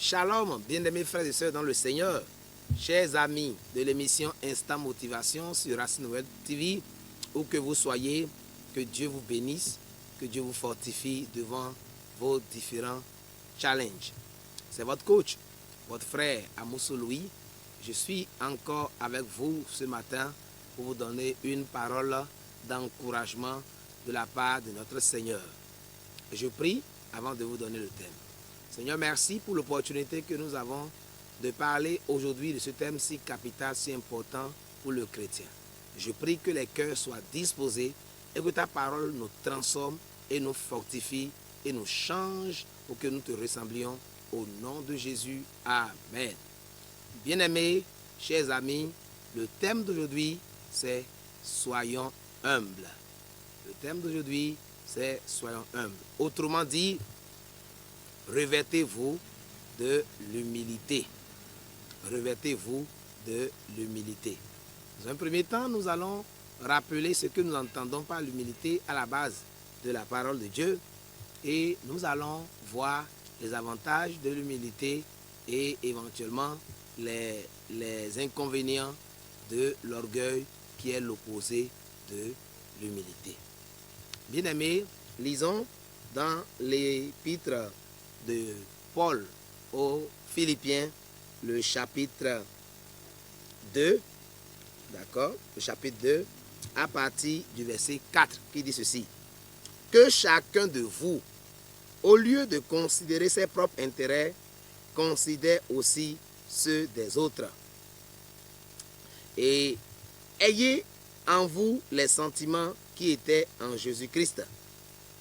Shalom, bien-aimés frères et sœurs dans le Seigneur, chers amis de l'émission Instant Motivation sur Racine Nouvelle TV, où que vous soyez, que Dieu vous bénisse, que Dieu vous fortifie devant vos différents challenges. C'est votre coach, votre frère Amousso Louis. Je suis encore avec vous ce matin pour vous donner une parole d'encouragement de la part de notre Seigneur. Je prie avant de vous donner le thème. Seigneur, merci pour l'opportunité que nous avons de parler aujourd'hui de ce thème si capital, si important pour le chrétien. Je prie que les cœurs soient disposés et que ta parole nous transforme et nous fortifie et nous change pour que nous te ressemblions au nom de Jésus. Amen. Bien-aimés, chers amis, le thème d'aujourd'hui, c'est « Soyons humbles ». Le thème d'aujourd'hui, c'est « Soyons humbles ». Autrement dit, revêtez-vous de l'humilité. Revêtez-vous de l'humilité. Dans un premier temps, nous allons rappeler ce que nous entendons par l'humilité à la base de la parole de Dieu et nous allons voir les avantages de l'humilité et éventuellement les inconvénients de l'orgueil qui est l'opposé de l'humilité. Bien-aimés, lisons dans l'épître de Paul aux Philippiens, le chapitre 2, d'accord, le chapitre 2, à partir du verset 4, qui dit ceci. Que chacun de vous, au lieu de considérer ses propres intérêts, considère aussi ceux des autres. Et ayez en vous les sentiments qui étaient en Jésus-Christ,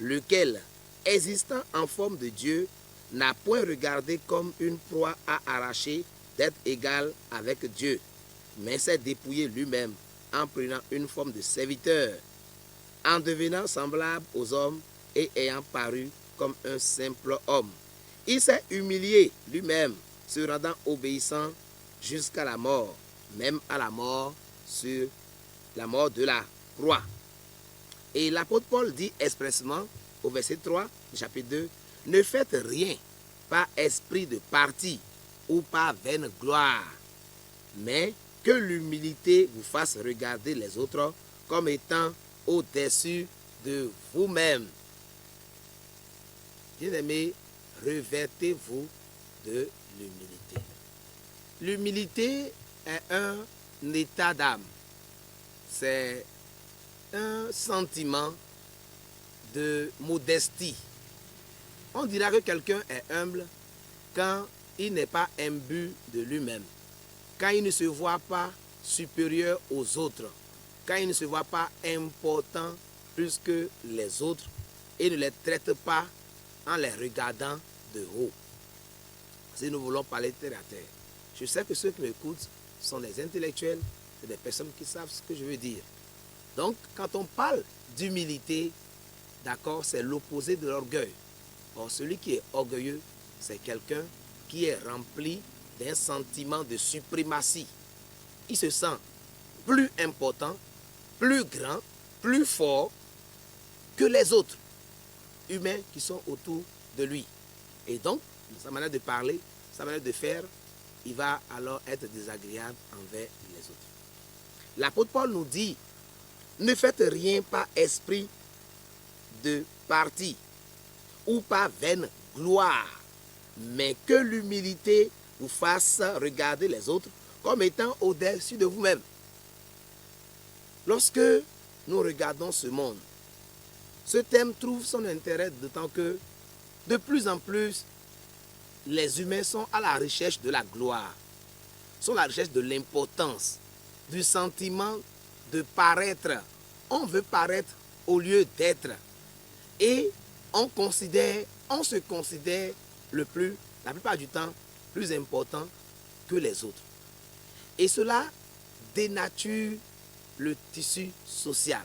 lequel, existant en forme de Dieu, n'a point regardé comme une proie à arracher d'être égal avec Dieu, mais s'est dépouillé lui-même en prenant une forme de serviteur, en devenant semblable aux hommes et ayant paru comme un simple homme. Il s'est humilié lui-même, se rendant obéissant jusqu'à la mort, même à la mort sur la mort de la croix. Et l'apôtre Paul dit expressément au verset 3 du chapitre 2, ne faites rien par esprit de parti ou par vaine gloire, mais que l'humilité vous fasse regarder les autres comme étant au-dessus de vous-même. Bien-aimés, revêtez-vous de l'humilité. L'humilité est un état d'âme. C'est un sentiment de modestie. On dira que quelqu'un est humble quand il n'est pas imbu de lui-même, quand il ne se voit pas supérieur aux autres, quand il ne se voit pas important plus que les autres et ne les traite pas en les regardant de haut. Si nous voulons parler terre à terre, je sais que ceux qui m'écoutent sont des intellectuels, c'est des personnes qui savent ce que je veux dire. Donc, quand on parle d'humilité, d'accord, c'est l'opposé de l'orgueil. Or, celui qui est orgueilleux, c'est quelqu'un qui est rempli d'un sentiment de suprématie. Il se sent plus important, plus grand, plus fort que les autres humains qui sont autour de lui. Et donc, sa manière de parler, sa manière de faire, il va alors être désagréable envers les autres. L'apôtre Paul nous dit, ne faites rien par esprit de parti ou par vaine gloire, mais que l'humilité vous fasse regarder les autres comme étant au-dessus de vous-même. Lorsque nous regardons ce monde, ce thème trouve son intérêt d'autant que de plus en plus, les humains sont à la recherche de la gloire, sont à la recherche de l'importance, du sentiment de paraître. On veut paraître au lieu d'être. Et on se considère la plupart du temps, plus important que les autres. Et cela dénature le tissu social.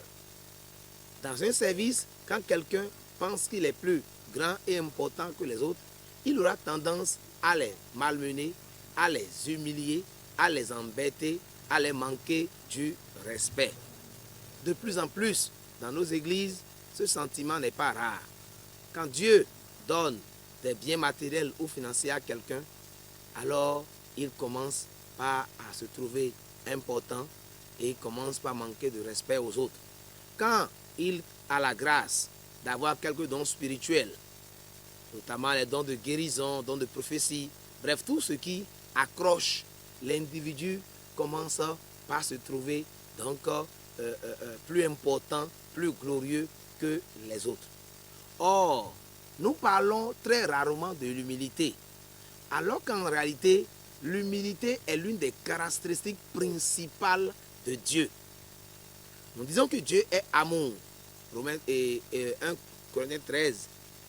Dans un service, quand quelqu'un pense qu'il est plus grand et important que les autres, il aura tendance à les malmener, à les humilier, à les embêter, à les manquer du respect. De plus en plus, dans nos églises, ce sentiment n'est pas rare. Quand Dieu donne des biens matériels ou financiers à quelqu'un, alors il commence pas à se trouver important et il commence par manquer de respect aux autres. Quand il a la grâce d'avoir quelques dons spirituels, notamment les dons de guérison, dons de prophétie, bref, tout ce qui accroche l'individu commence par se trouver donc plus important, plus glorieux que les autres. Or, nous parlons très rarement de l'humilité, alors qu'en réalité, l'humilité est l'une des caractéristiques principales de Dieu. Nous disons que Dieu est amour. Romains et 1 Corinthiens 13,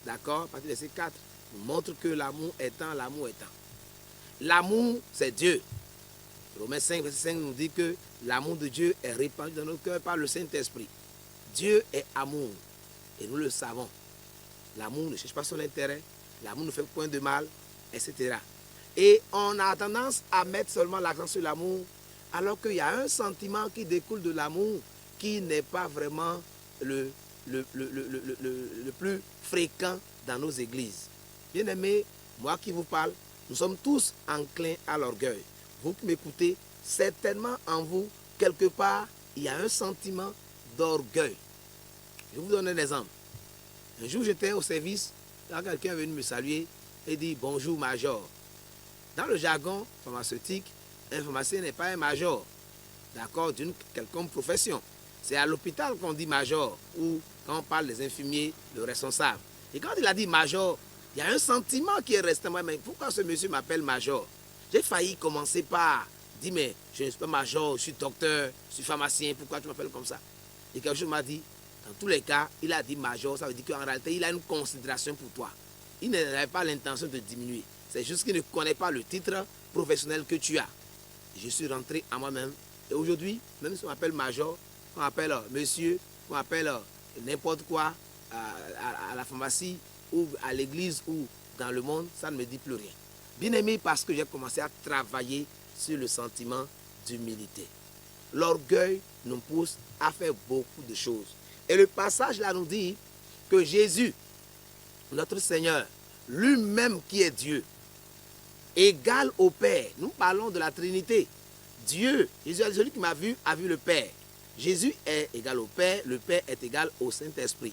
d'accord, à partir du verset 4, nous montre que l'amour étant, l'amour étant. L'amour, c'est Dieu. Romains 5, verset 5 nous dit que l'amour de Dieu est répandu dans nos cœurs par le Saint-Esprit. Dieu est amour et nous le savons. L'amour ne cherche pas son intérêt, l'amour ne fait point de mal, etc. Et on a tendance à mettre seulement l'accent sur l'amour, alors qu'il y a un sentiment qui découle de l'amour qui n'est pas vraiment le plus fréquent dans nos églises. Bien-aimés, moi qui vous parle, nous sommes tous enclins à l'orgueil. Vous qui m'écoutez, certainement en vous, quelque part, il y a un sentiment d'orgueil. Je vous donne un exemple. Un jour, j'étais au service, là, quelqu'un est venu me saluer et dit « Bonjour, major ». Dans le jargon pharmaceutique, un pharmacien n'est pas un major, d'accord, d'une quelconque profession. C'est à l'hôpital qu'on dit major, ou quand on parle des infirmiers, le responsable. Et quand il a dit major, il y a un sentiment qui est resté en moi. Mais pourquoi ce monsieur m'appelle major? J'ai failli commencer par dire, mais je ne suis pas major, je suis docteur, je suis pharmacien, pourquoi tu m'appelles comme ça? Et quelque chose m'a dit, dans tous les cas, il a dit major, ça veut dire qu'en réalité, il a une considération pour toi. Il n'avait pas l'intention de diminuer. C'est juste qu'il ne connaît pas le titre professionnel que tu as. Je suis rentré à moi-même. Et aujourd'hui, même si on m'appelle major, on m'appelle monsieur, on m'appelle n'importe quoi à la pharmacie ou à l'église ou dans le monde, ça ne me dit plus rien. Bien aimé, parce que j'ai commencé à travailler sur le sentiment d'humilité. L'orgueil nous pousse à faire beaucoup de choses. Et le passage là nous dit que Jésus, notre Seigneur, lui-même qui est Dieu, égal au Père. Nous parlons de la Trinité. Dieu, Jésus, celui qui m'a vu, a vu le Père. Jésus est égal au Père, le Père est égal au Saint-Esprit.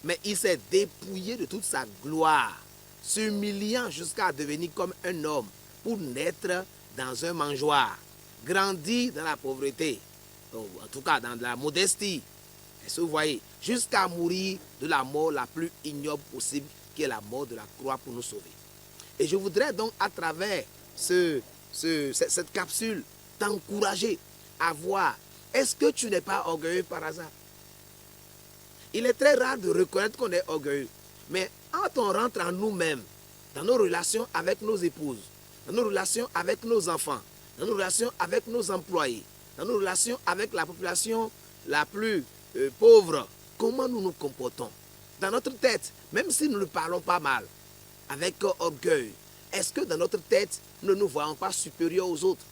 Mais il s'est dépouillé de toute sa gloire, s'humiliant jusqu'à devenir comme un homme pour naître dans un mangeoire, grandir dans la pauvreté, en tout cas dans la modestie. Est-ce que vous voyez? Jusqu'à mourir de la mort la plus ignoble possible, qui est la mort de la croix pour nous sauver. Et je voudrais donc, à travers cette capsule, t'encourager à voir, est-ce que tu n'es pas orgueilleux par hasard? Il est très rare de reconnaître qu'on est orgueilleux. Mais quand on rentre en nous-mêmes, dans nos relations avec nos épouses, dans nos relations avec nos enfants, dans nos relations avec nos employés, dans nos relations avec la population la plus pauvre, comment nous nous comportons? Dans notre tête, même si nous ne parlons pas mal, avec orgueil, est-ce que dans notre tête, nous ne nous voyons pas supérieurs aux autres?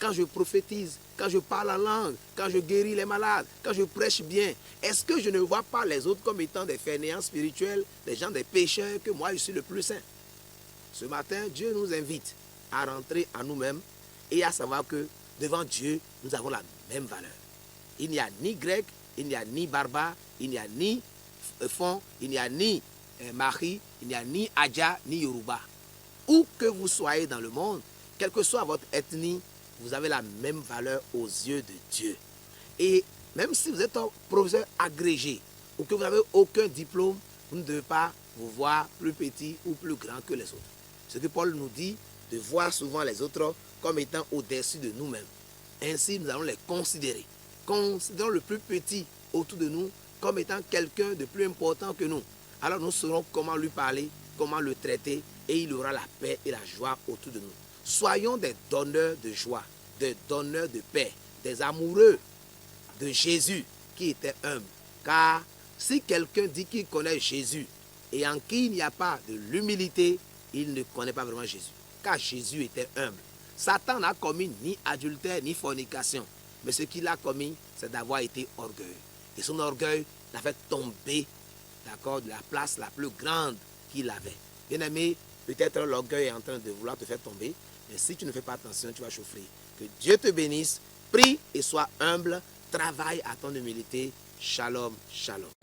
Quand je prophétise, quand je parle en langue, quand je guéris les malades, quand je prêche bien, est-ce que je ne vois pas les autres comme étant des fainéants spirituels, des gens, des pécheurs, que moi je suis le plus saint? Ce matin, Dieu nous invite à rentrer en nous-mêmes et à savoir que devant Dieu, nous avons la même valeur. Il n'y a ni grec, il n'y a ni barbare, il n'y a ni fond, il n'y a ni mari, il n'y a ni adja, ni yoruba. Où que vous soyez dans le monde, quelle que soit votre ethnie, vous avez la même valeur aux yeux de Dieu. Et même si vous êtes un professeur agrégé ou que vous n'avez aucun diplôme, vous ne devez pas vous voir plus petit ou plus grand que les autres. Ce que Paul nous dit, de voir souvent les autres comme étant au-dessus de nous-mêmes. Ainsi, nous allons les considérer. Considérons le plus petit autour de nous comme étant quelqu'un de plus important que nous. Alors nous saurons comment lui parler, comment le traiter, et il aura la paix et la joie autour de nous. Soyons des donneurs de joie, des donneurs de paix, des amoureux de Jésus qui était humble. Car si quelqu'un dit qu'il connaît Jésus et en qui il n'y a pas de l'humilité, il ne connaît pas vraiment Jésus. Car Jésus était humble. Satan n'a commis ni adultère ni fornication. Mais ce qu'il a commis, c'est d'avoir été orgueilleux. Et son orgueil l'a fait tomber, d'accord, de la place la plus grande qu'il avait. Bien aimé, peut-être l'orgueil est en train de vouloir te faire tomber. Mais si tu ne fais pas attention, tu vas souffrir. Que Dieu te bénisse. Prie et sois humble. Travaille à ton humilité. Shalom, shalom.